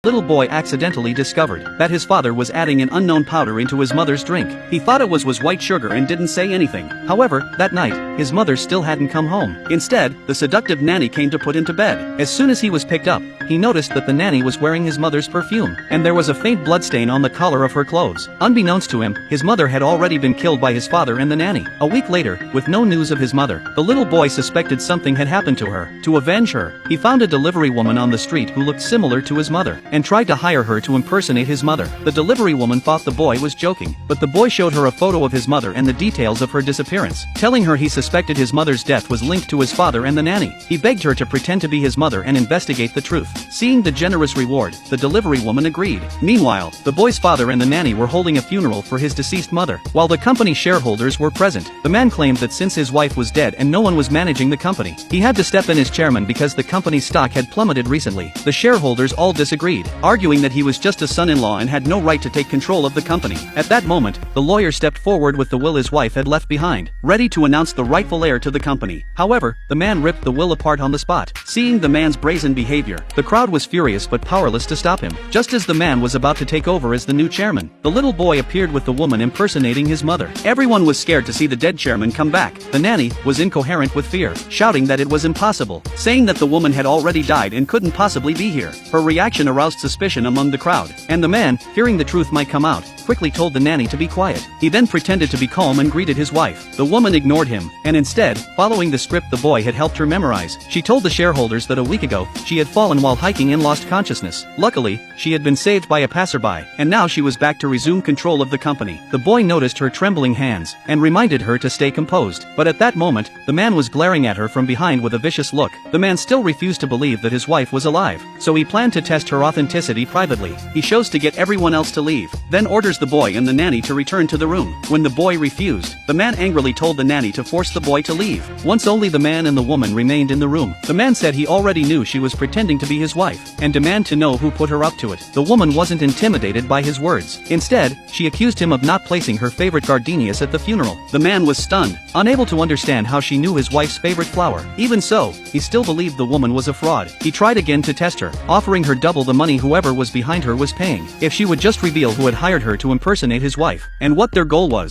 Little boy accidentally discovered that his father was adding an unknown powder into his mother's drink. He thought it was white sugar and didn't say anything. However, that night, his mother still hadn't come home. Instead, the seductive nanny came to put him to bed. As soon as he was picked up, he noticed that the nanny was wearing his mother's perfume, and there was a faint bloodstain on the collar of her clothes. Unbeknownst to him, his mother had already been killed by his father and the nanny. A week later, with no news of his mother, the little boy suspected something had happened to her. To avenge her, he found a delivery woman on the street who looked similar to his mother, and tried to hire her to impersonate his mother. The delivery woman thought the boy was joking, but the boy showed her a photo of his mother and the details of her disappearance, telling her he suspected his mother's death was linked to his father and the nanny. He begged her to pretend to be his mother and investigate the truth. Seeing the generous reward, the delivery woman agreed. Meanwhile, the boy's father and the nanny were holding a funeral for his deceased mother, while the company shareholders were present. The man claimed that since his wife was dead and no one was managing the company, he had to step in as chairman because the company's stock had plummeted recently. The shareholders all disagreed, arguing that he was just a son-in-law and had no right to take control of the company. At that moment, the lawyer stepped forward with the will his wife had left behind, ready to announce the rightful heir to the company. However, the man ripped the will apart on the spot. Seeing the man's brazen behavior, the crowd was furious but powerless to stop him. Just as the man was about to take over as the new chairman, the little boy appeared with the woman impersonating his mother. Everyone was scared to see the dead chairman come back. The nanny was incoherent with fear, shouting that it was impossible, saying that the woman had already died and couldn't possibly be here. Her reaction aroused suspicion among the crowd, and the man, fearing the truth might come out, quickly told the nanny to be quiet. He then pretended to be calm and greeted his wife. The woman ignored him, and instead, following the script the boy had helped her memorize, she told the shareholders that a week ago, she had fallen while hiking and lost consciousness. Luckily, she had been saved by a passerby, and now she was back to resume control of the company. The boy noticed her trembling hands, and reminded her to stay composed. But at that moment, the man was glaring at her from behind with a vicious look. The man still refused to believe that his wife was alive, so he planned to test her authenticity privately. He chose to get everyone else to leave, then orders the boy and the nanny to return to the room. When the boy refused, the man angrily told the nanny to force the boy to leave. Once only the man and the woman remained in the room. The man said he already knew she was pretending to be his wife, and demanded to know who put her up to it. The woman wasn't intimidated by his words. Instead, she accused him of not placing her favorite gardenias at the funeral. The man was stunned, unable to understand how she knew his wife's favorite flower. Even so, he still believed the woman was a fraud. He tried again to test her, offering her double the money whoever was behind her was paying, if she would just reveal who had hired her to impersonate his wife, and what their goal was.